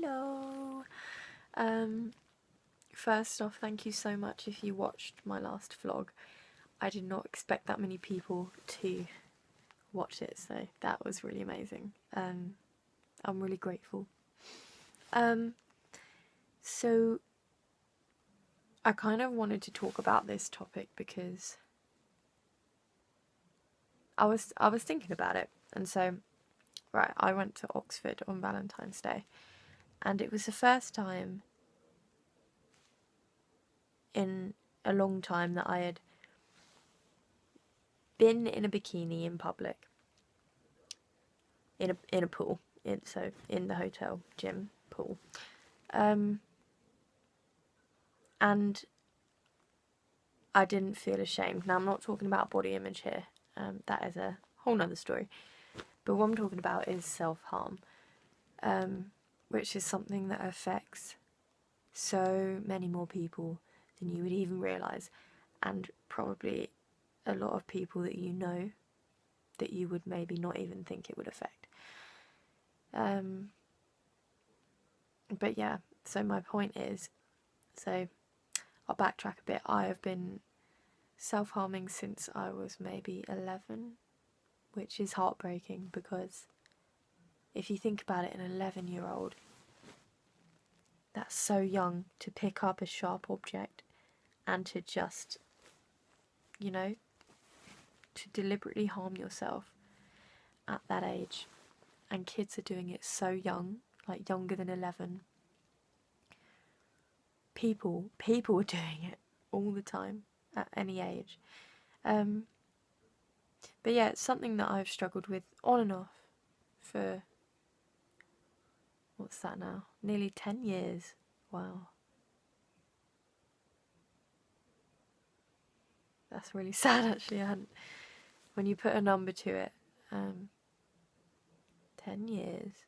Hello. First off, thank you so much if you watched my last vlog. I did not expect that many people to watch it, so that was really amazing. I'm really grateful. So I kind of wanted to talk about this topic because I was thinking about it, and so right, I went to Oxford on Valentine's Day, and it was the first time in a long time that I had been in a bikini in public, in a pool, in the hotel gym pool, and I didn't feel ashamed. Now I'm not talking about body image here. That is a whole nother story. But what I'm talking about is self-harm, which is something that affects so many more people than you would even realise, and probably a lot of people that you know that you would maybe not even think it would affect. But yeah, so my point is, so I'll backtrack a bit. I have been self-harming since I was maybe 11, which is heartbreaking because if you think about it, an 11-year-old, that's so young to pick up a sharp object and to just, to deliberately harm yourself at that age. And kids are doing it so young, like younger than 11. People are doing it all the time at any age. But yeah, it's something that I've struggled with on and off for, what's that now? Nearly 10 years. Wow. That's really sad, actually. When you put a number to it, 10 years.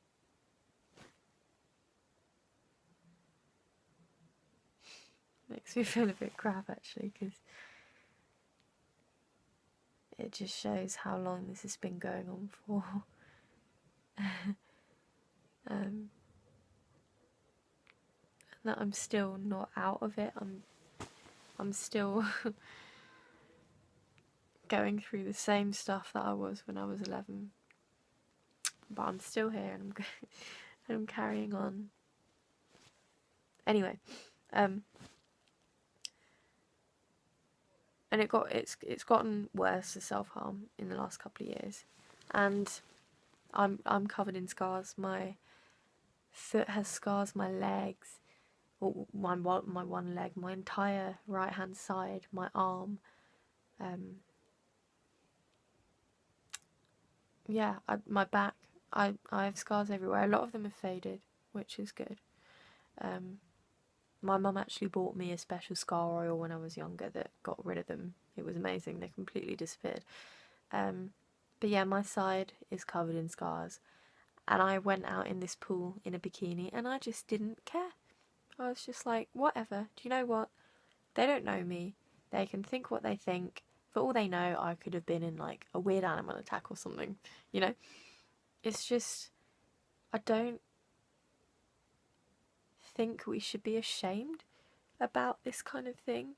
Makes me feel a bit crap, actually, because it just shows how long this has been going on for. That I'm still not out of it. I'm still going through the same stuff that I was when I was 11. But I'm still here and I'm carrying on. Anyway, and it's gotten worse, the self-harm, in the last couple of years. And I'm covered in scars. My foot has scars, my legs, or my one leg, my entire right hand side, my arm. My back. I have scars everywhere. A lot of them have faded, which is good. My mum actually bought me a special scar oil when I was younger that got rid of them. It was amazing. They completely disappeared. But yeah, my side is covered in scars. And I went out in this pool in a bikini and I just didn't care. I was just like, whatever. Do you know what? They don't know me. They can think what they think. For all they know, I could have been in like a weird animal attack or something. It's just, I don't think we should be ashamed about this kind of thing,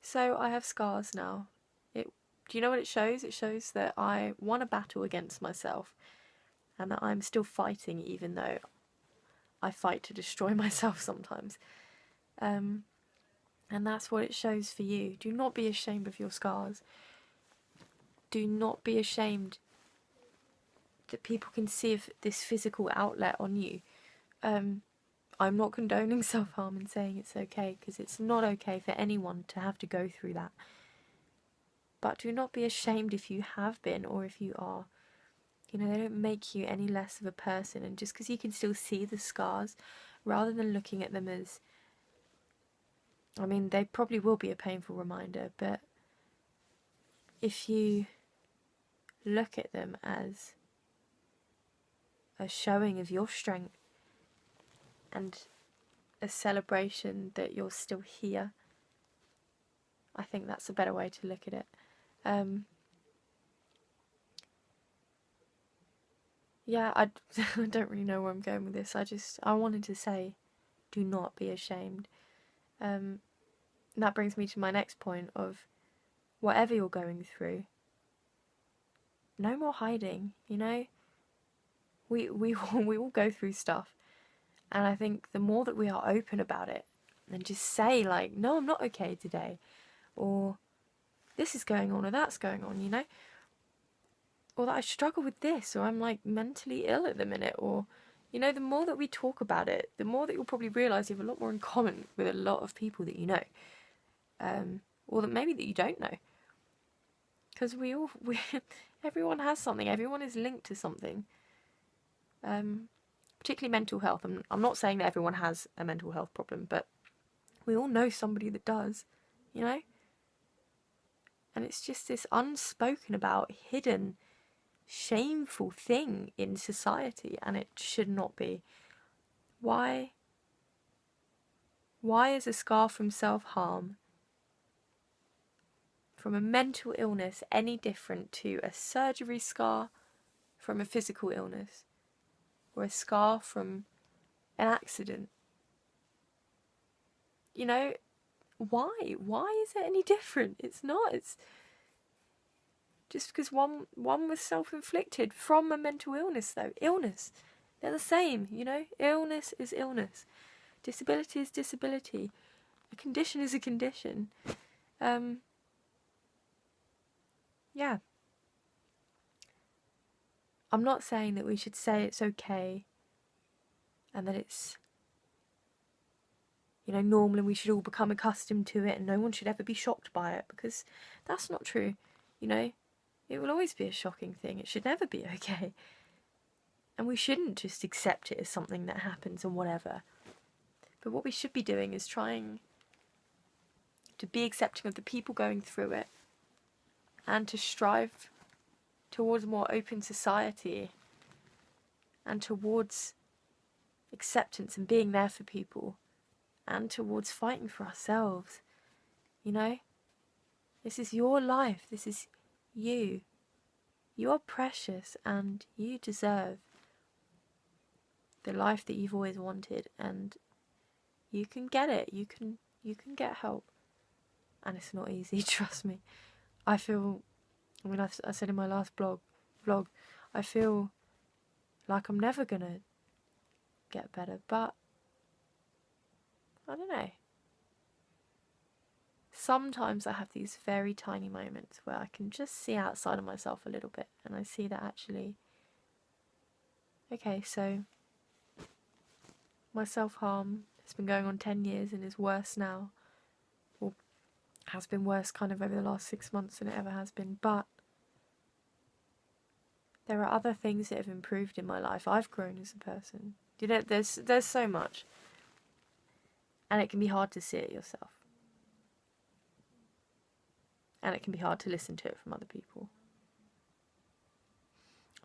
So I have scars now. Do you know what it shows? It shows that I won a battle against myself and that I'm still fighting even though I fight to destroy myself sometimes. And that's what it shows for you. Do not be ashamed of your scars. Do not be ashamed that people can see this physical outlet on you. I'm not condoning self-harm and saying it's okay, because it's not okay for anyone to have to go through that. But do not be ashamed if you have been or if you are. They don't make you any less of a person. And just because you can still see the scars, rather than looking at them as, they probably will be a painful reminder, but if you look at them as a showing of your strength and a celebration that you're still here, I think that's a better way to look at it. yeah, I don't really know where I'm going with this. I wanted to say, do not be ashamed. And that brings me to my next point of whatever you're going through, no more hiding, you know? We all go through stuff. And I think the more that we are open about it and just say, like, no, I'm not okay today, or this is going on, or that's going on, you know, or that I struggle with this, or I'm like mentally ill at the minute, or, you know, the more that we talk about it, the more that you'll probably realise you have a lot more in common with a lot of people that you know, or that maybe that you don't know. Because everyone has something, everyone is linked to something. Particularly mental health. I'm not saying that everyone has a mental health problem, but we all know somebody that does, you know? And it's just this unspoken about, hidden, shameful thing in society, and it should not be. Why is a scar from self-harm, from a mental illness, any different to a surgery scar from a physical illness, or a scar from an accident? You know, why? Why is it any different? It's not. It's just because one was self-inflicted from a mental illness, though. Illness. They're the same, you know? Illness is illness. Disability is disability. A condition is a condition. Yeah. I'm not saying that we should say it's okay and that it's, you know, normal and we should all become accustomed to it and no one should ever be shocked by it, because that's not true, you know? It will always be a shocking thing. It should never be okay. And we shouldn't just accept it as something that happens and whatever. But what we should be doing is trying to be accepting of the people going through it and to strive towards a more open society and towards acceptance and being there for people and towards fighting for ourselves. You know? This is your life. This is you. You are precious and you deserve the life that you've always wanted, and you can get it. You can get help. And it's not easy, trust me. I feel, I mean, I said in my last vlog, I feel like I'm never gonna get better, but I don't know. Sometimes I have these very tiny moments where I can just see outside of myself a little bit, and I see that actually, okay, so my self-harm has been going on 10 years and is worse now, or has been worse kind of over the last 6 months than it ever has been, but there are other things that have improved in my life. I've grown as a person. You know, there's so much. And it can be hard to see it yourself. And it can be hard to listen to it from other people.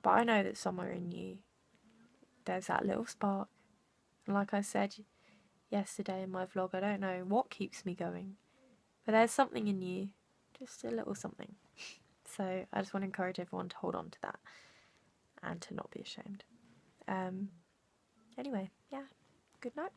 But I know that somewhere in you, there's that little spark. And like I said yesterday in my vlog, I don't know what keeps me going. But there's something in you. Just a little something. So I just want to encourage everyone to hold on to that. And to not be ashamed. Anyway, yeah. Good night.